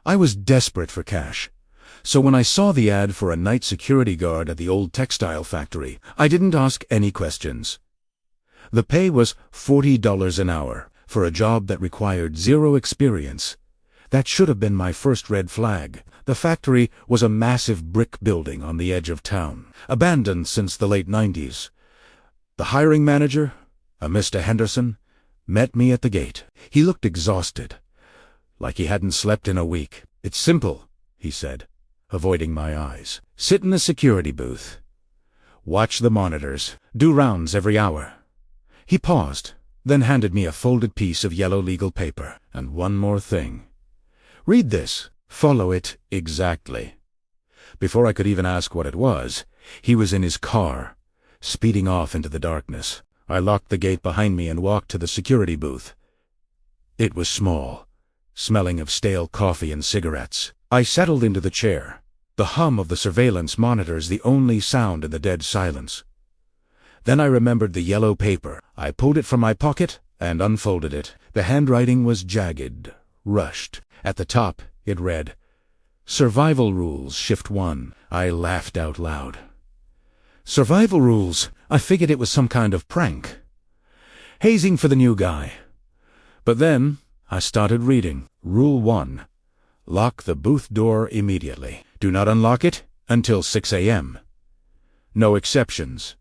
I was desperate for cash. So when I saw the ad for a night security guard at the old textile factory, I didn't ask any questions. The pay was $40 an hour for a job that required zero experience. That should have been my first red flag. The factory was a massive brick building on the edge of town, abandoned since the late 90s. The hiring manager, a Mr. Henderson, met me at the gate. He looked exhausted, like he hadn't slept in a week. "It's simple," he said, avoiding my eyes. "Sit in the security booth. Watch the monitors. Do rounds every hour." He paused, then handed me a folded piece of yellow legal paper. "And one more thing. Read this. Follow it exactly." Before I could even ask what it was, he was in his car, speeding off into the darkness. I locked the gate behind me and walked to the security booth. It was small, smelling of stale coffee and cigarettes. I settled into the chair, the hum of the surveillance monitors the only sound in the dead silence. Then I remembered the yellow paper. I pulled it from my pocket and unfolded it. The handwriting was jagged, rushed. At the top, it read, "Survival Rules, Shift 1. I laughed out loud. Survival rules? I figured it was some kind of prank. Hazing for the new guy. But then I started reading. Rule 1. Lock the booth door immediately. Do not unlock it until 6 a.m. No exceptions.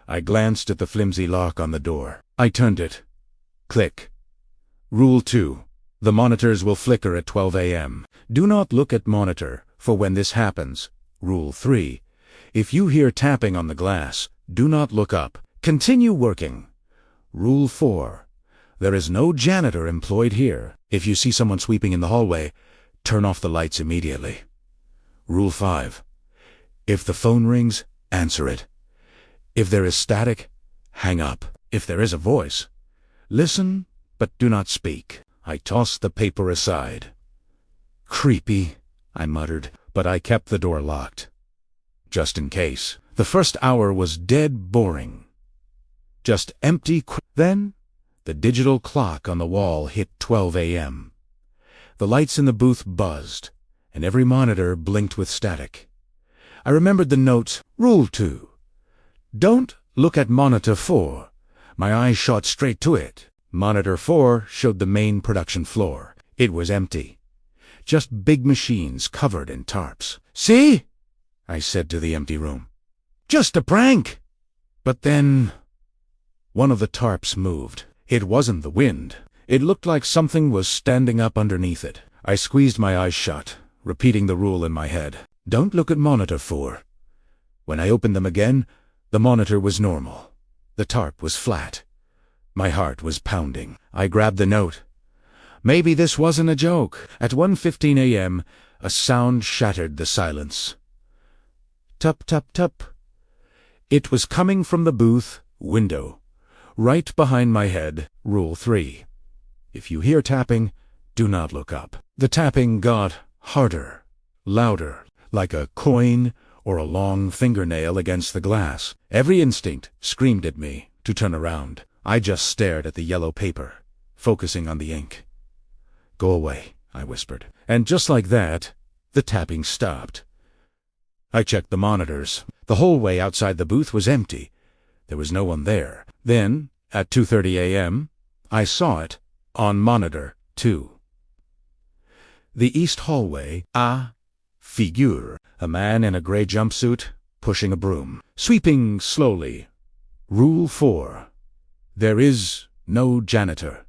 I glanced at the flimsy lock on the door. I turned it. Click. Rule 2. The monitors will flicker at 12 a.m. Do not look at monitor for when this happens. Rule 3. If you hear tapping on the glass, do not look up. Continue working. Rule 4. There is no janitor employed here. If you see someone sweeping in the hallway, turn off the lights immediately. Rule 5. If the phone rings, answer it. If there is static, hang up. If there is a voice, listen, but do not speak. I tossed the paper aside. Creepy, I muttered, but I kept the door locked. Just in case. The first hour was dead boring. Just empty. Then, the digital clock on the wall hit 12 a.m. The lights in the booth buzzed, and every monitor blinked with static. I remembered the notes. Rule 2. Don't look at monitor 4. My eyes shot straight to it. Monitor 4 showed the main production floor. It was empty. Just big machines covered in tarps. "See?" I said to the empty room. "Just a prank!" But then one of the tarps moved. It wasn't the wind. It looked like something was standing up underneath it. I squeezed my eyes shut, repeating the rule in my head. Don't look at monitor 4. When I opened them again, the monitor was normal. The tarp was flat. My heart was pounding. I grabbed the note. Maybe this wasn't a joke. At 1:15 a.m., a sound shattered the silence. Tup, tup, tup. It was coming from the booth window, right behind my head. Rule 3. If you hear tapping, do not look up. The tapping got harder, louder, like a coin or a long fingernail against the glass. Every instinct screamed at me to turn around. I just stared at the yellow paper, focusing on the ink. Go away, I whispered. And just like that, the tapping stopped. I checked the monitors. The hallway outside the booth was empty. There was no one there. Then, at 2:30 a.m., I saw it on monitor 2. The east hallway, a figure, a man in a gray jumpsuit, pushing a broom, sweeping slowly. Rule 4. There is no janitor.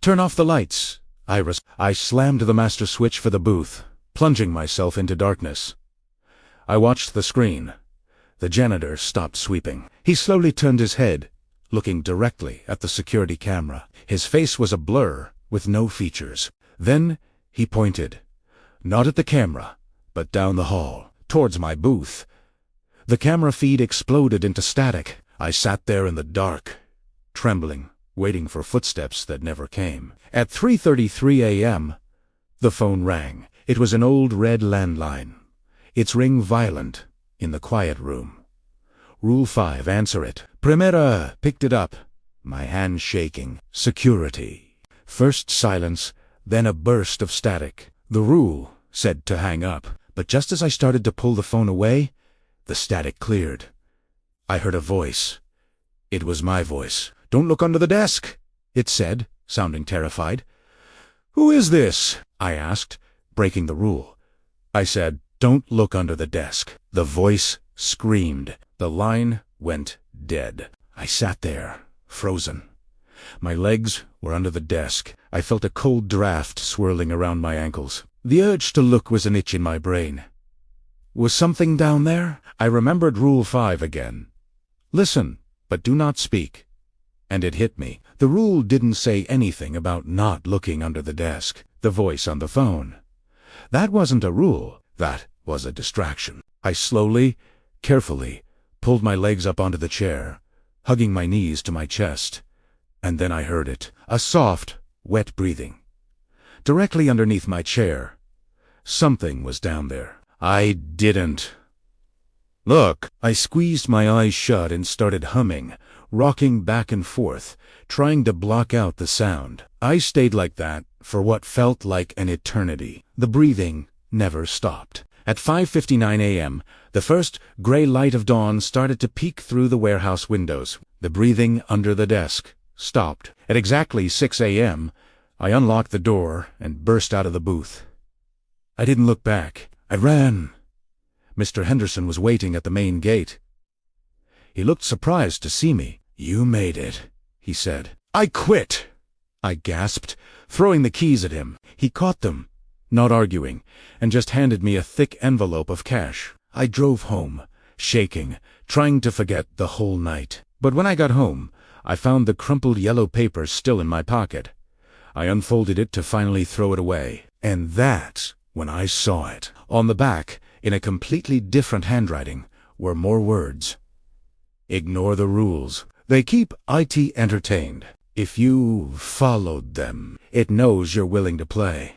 Turn off the lights. I slammed the master switch for the booth, plunging myself into darkness. I watched the screen. The janitor stopped sweeping. He slowly turned his head, looking directly at the security camera. His face was a blur, with no features. Then he pointed, not at the camera, but down the hall, towards my booth. The camera feed exploded into static. I sat there in the dark, trembling, waiting for footsteps that never came. At 3:33 a.m., the phone rang. It was an old red landline. Its ring violent, in the quiet room. Rule 5, answer it. Primera picked it up, my hand shaking. Security. First silence, then a burst of static. The rule said to hang up, but just as I started to pull the phone away, the static cleared. I heard a voice. It was my voice. "Don't look under the desk," it said, sounding terrified. "Who is this?" I asked, breaking the rule. I said, "Don't look under the desk." The voice screamed. The line went dead. I sat there, frozen. My legs were under the desk. I felt a cold draft swirling around my ankles. The urge to look was an itch in my brain. Was something down there? I remembered Rule 5 again. Listen, but do not speak. And it hit me. The rule didn't say anything about not looking under the desk. The voice on the phone. That wasn't a rule. That was a distraction. I slowly, carefully, pulled my legs up onto the chair, hugging my knees to my chest. And then I heard it. A soft, wet breathing. Directly underneath my chair. Something was down there. I didn't. Look. I squeezed my eyes shut and started humming, rocking back and forth, trying to block out the sound. I stayed like that for what felt like an eternity. The breathing never stopped. At 5:59 a.m., the first gray light of dawn started to peek through the warehouse windows. The breathing under the desk stopped. At exactly 6 a.m., I unlocked the door and burst out of the booth. I didn't look back. I ran. Mr. Henderson was waiting at the main gate. He looked surprised to see me. "You made it," he said. "I quit," I gasped, throwing the keys at him. He caught them, not arguing, and just handed me a thick envelope of cash. I drove home, shaking, trying to forget the whole night. But when I got home, I found the crumpled yellow paper still in my pocket. I unfolded it to finally throw it away. And that's when I saw it. On the back, in a completely different handwriting, were more words. Ignore the rules. They keep IT entertained. If you followed them, it knows you're willing to play.